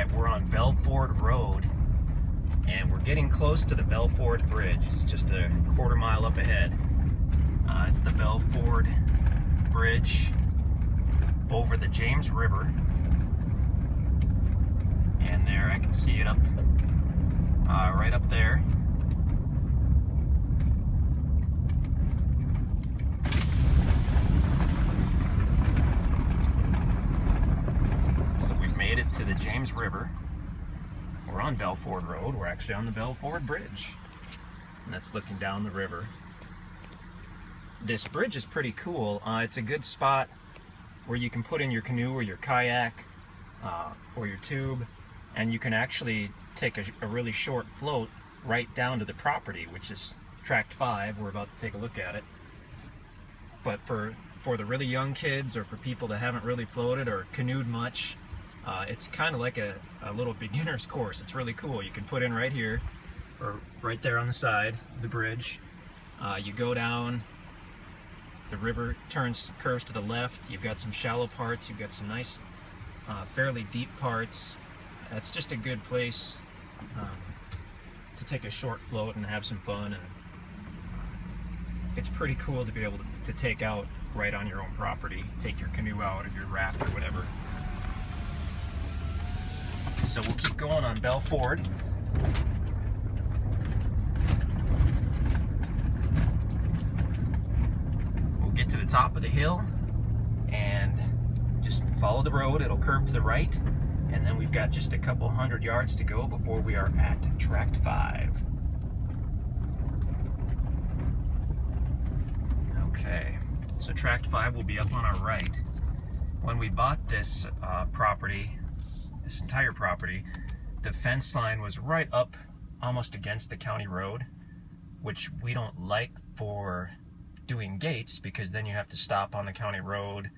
5. We're on Belford Road, and we're getting close to the Belford Bridge. It's just a quarter mile up ahead. It's the Belford Bridge over the James River. And there, I can see it up, right up there. So we've made it to the James River. We're on Belford Road. We're actually on the Belford Bridge. And that's looking down the river. This bridge is pretty cool. It's a good spot where you can put in your canoe or your kayak or your tube, and you can actually take a really short float right down to the property, which is Tract 5. We're about to take a look at it. But for the really young kids, or for people that haven't really floated or canoed much, it's kind of like a little beginner's course. It's really cool. You can put in right here, or right there on the side of the bridge. You go down, the river curves to the left. You've got some shallow parts, you've got some nice, fairly deep parts. It's just a good place to take a short float and have some fun, and it's pretty cool to be able to take out right on your own property, take your canoe out or your raft or whatever. So we'll keep going on Belford. We'll get to the top of the hill and just follow the road. It'll curve to the right, and then we've got just a couple hundred yards to go before we are at Tract 5. Okay, so Tract 5 will be up on our right. When we bought this property, this entire property, the fence line was right up almost against the county road, which we don't like for doing gates, because then you have to stop on the county road,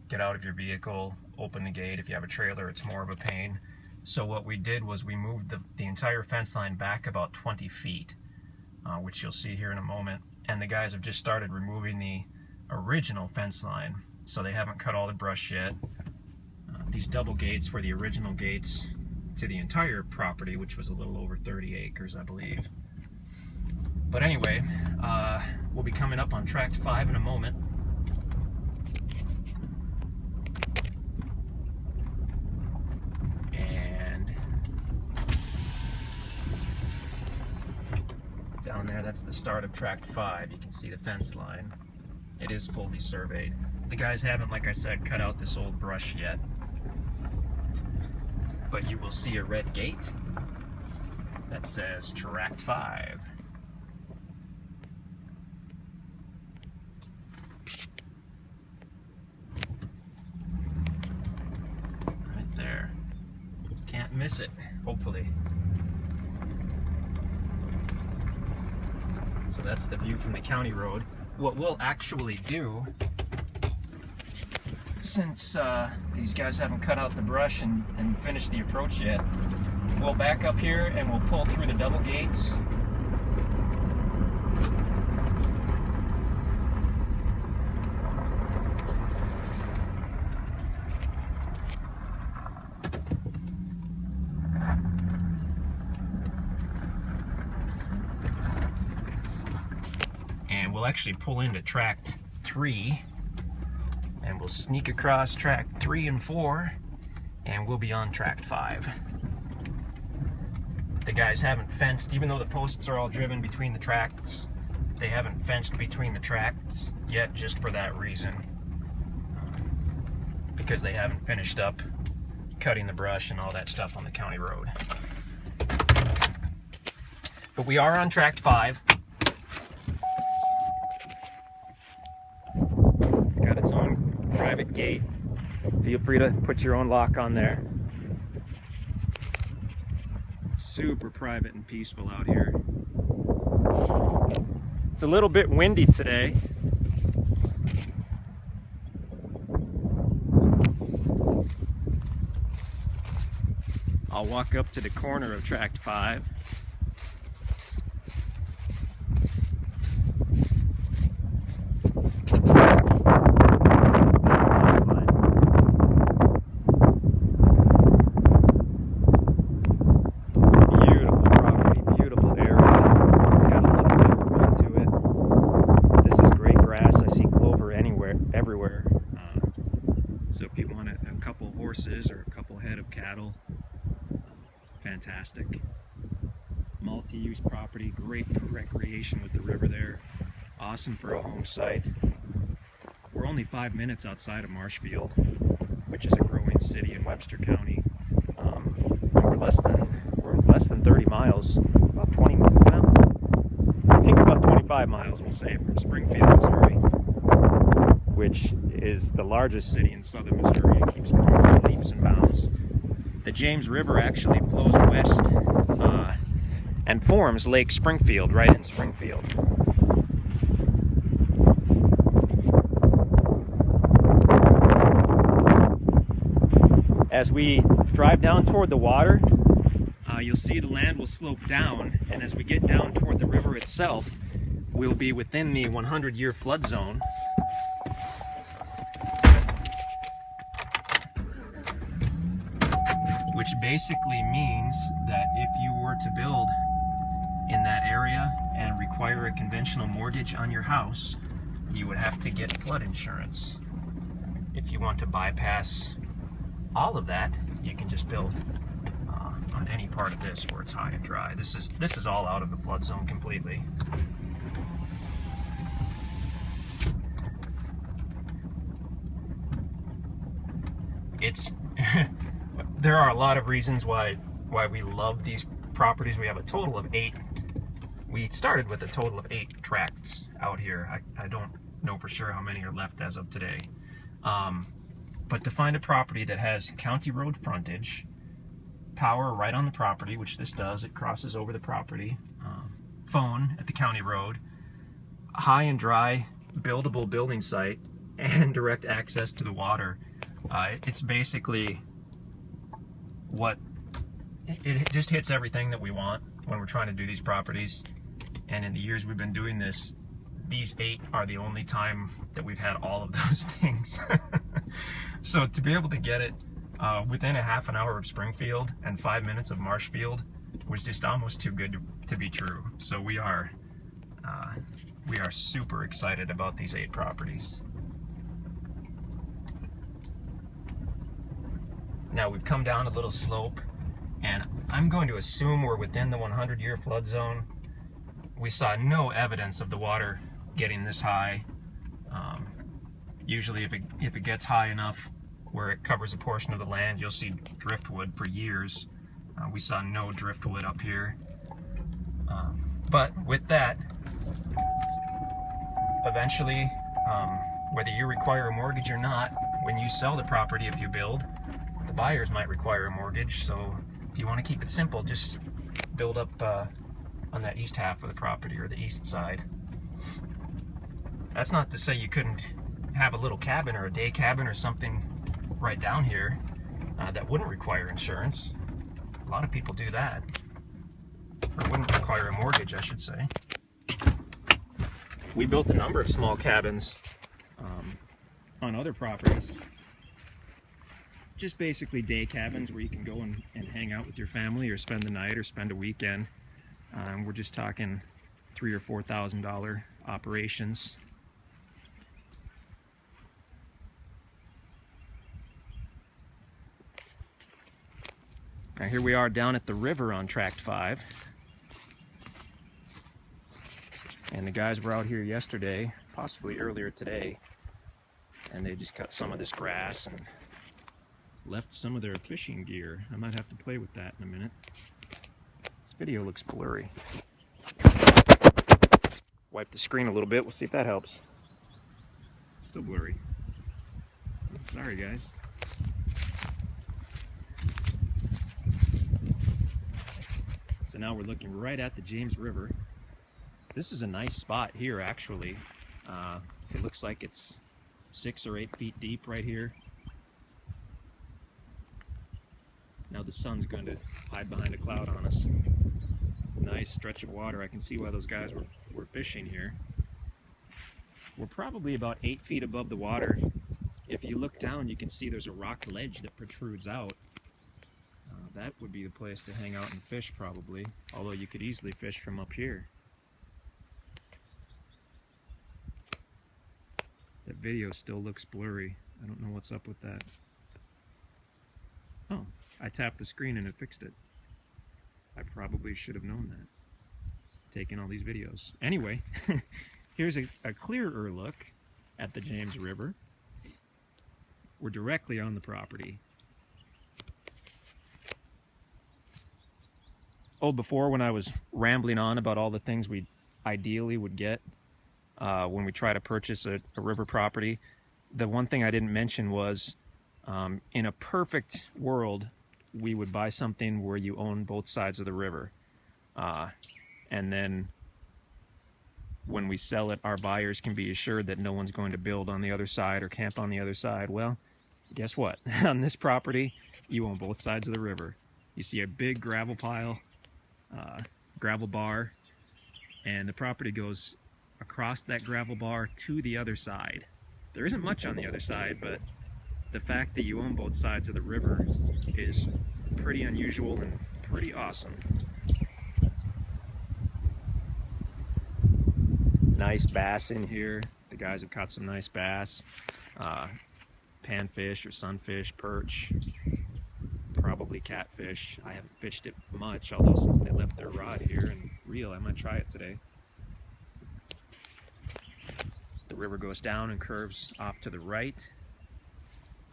get out of your vehicle, open the gate. If you have a trailer, it's more of a pain. So what we did was we moved the entire fence line back about 20 feet, which you'll see here in a moment. And the guys have just started removing the original fence line, so they haven't cut all the brush yet. These double gates were the original gates to the entire property, which was a little over 30 acres, I believe. But anyway, we'll be coming up on Tract 5 in a moment. And down there, that's the start of Tract 5. You can see the fence line. It is fully surveyed. The guys haven't, like I said, cut out this old brush yet. But you will see a red gate that says Tract 5. Right there. Can't miss it, hopefully. So that's the view from the county road. What we'll actually do, since these guys haven't cut out the brush and finished the approach yet, we'll back up here and we'll pull through the double gates. And we'll actually pull into Tract 3. And we'll sneak across Tract 3 and 4, and we'll be on Tract 5. The guys haven't fenced, even though the posts are all driven between the tracts, they haven't fenced between the tracts yet, just for that reason. Because they haven't finished up cutting the brush and all that stuff on the county road. But we are on Tract 5. It's got its own private gate. Feel free to put your own lock on there. Super private and peaceful out here. It's a little bit windy today. I'll walk up to the corner of Tract 5. a couple horses or a couple head of cattle. Fantastic. Multi-use property, great for recreation with the river there. Awesome for a home site. We're only 5 minutes outside of Marshfield, which is a growing city in Webster County. We're less than 30 miles, about 20, well, I think about 25 miles, we'll say, from Springfield, Missouri, which is the largest city in southern Missouri. It keeps growing in leaps and bounds. The James River actually flows west and forms Lake Springfield right in Springfield. As we drive down toward the water, you'll see the land will slope down, and as we get down toward the river itself, we'll be within the 100-year flood zone. Which basically means that if you were to build in that area and require a conventional mortgage on your house, you would have to get flood insurance. If you want to bypass all of that, you can just build on any part of this where it's high and dry. This is all out of the flood zone completely. It's there are a lot of reasons why we love these properties. We have a total of 8. We started with a total of 8 tracts out here. I don't know for sure how many are left as of today. But to find a property that has county road frontage, power right on the property, which this does, it crosses over the property, phone at the county road, high and dry, buildable building site, and direct access to the water. It's basically it just hits everything that we want when we're trying to do these properties. And in the years we've been doing this, these 8 are the only time that we've had all of those things. So to be able to get it within a half an hour of Springfield and 5 minutes of Marshfield was just almost too good to be true. So we are super excited about these 8 properties. Now we've come down a little slope, and I'm going to assume we're within the 100-year flood zone. We saw no evidence of the water getting this high. Usually if it gets high enough where it covers a portion of the land, you'll see driftwood for years. We saw no driftwood up here. But with that, eventually, whether you require a mortgage or not, when you sell the property, if you build, the buyers might require a mortgage. So if you want to keep it simple, just build up on that east half of the property, or the east side. That's not to say you couldn't have a little cabin or a day cabin or something right down here that wouldn't require insurance. A lot of people do that, or wouldn't require a mortgage, I should say. We built a number of small cabins on other properties. Just basically day cabins where you can go and hang out with your family, or spend the night, or spend a weekend. We're just talking $3,000 or $4,000 operations. Now here we are down at the river on Tract 5. And the guys were out here yesterday, possibly earlier today, and they just cut some of this grass and left some of their fishing gear. I might have to play with that in a minute. This video looks blurry. Wipe the screen a little bit, we'll see if that helps. Still blurry. Sorry guys. So now we're looking right at the James River. This is a nice spot here, actually. It looks like it's 6 or 8 feet deep right here. Now the sun's going to hide behind a cloud on us. Nice stretch of water. I can see why those guys were fishing here. We're probably about 8 feet above the water. If you look down, you can see there's a rock ledge that protrudes out. That would be the place to hang out and fish, probably, although you could easily fish from up here. That video still looks blurry. I don't know what's up with that. I tapped the screen and it fixed it. I probably should have known that, taking all these videos. Anyway, here's a clearer look at the James River. We're directly on the property. Oh, before, when I was rambling on about all the things we ideally would get when we try to purchase a river property, the one thing I didn't mention was, in a perfect world, we would buy something where you own both sides of the river. And then when we sell it, our buyers can be assured that no one's going to build on the other side or camp on the other side. Well, guess what? On this property, you own both sides of the river. You see a big gravel pile, gravel bar, and the property goes across that gravel bar to the other side. There isn't much on the other side, but the fact that you own both sides of the river is pretty unusual and pretty awesome. Nice bass in here. The guys have caught some nice bass. Panfish or sunfish, perch, probably catfish. I haven't fished it much, although since they left their rod here and reel, I might try it today. The river goes down and curves off to the right,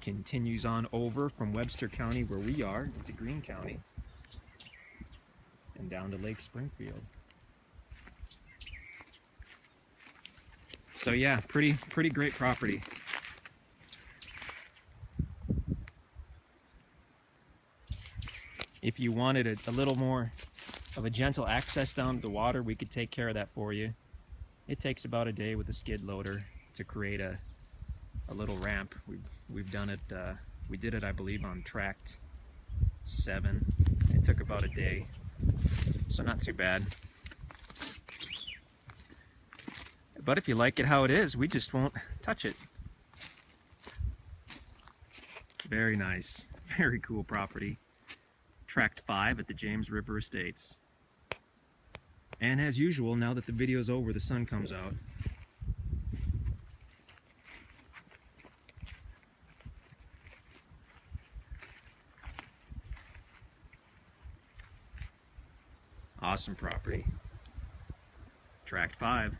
continues on over from Webster County, where we are, into Greene County, and down to Lake Springfield. So yeah, pretty great property. If you wanted a little more of a gentle access down to the water, we could take care of that for you. It takes about a day with a skid loader to create a little ramp. We've done it, we did it, I believe, on tract 7. It took about a day, so not too bad. But if you like it how it is, we just won't touch it. Very nice, very cool property. Tract 5 at the James River Estates. And as usual, now that the video's over, the sun comes out. Awesome property. Tract 5.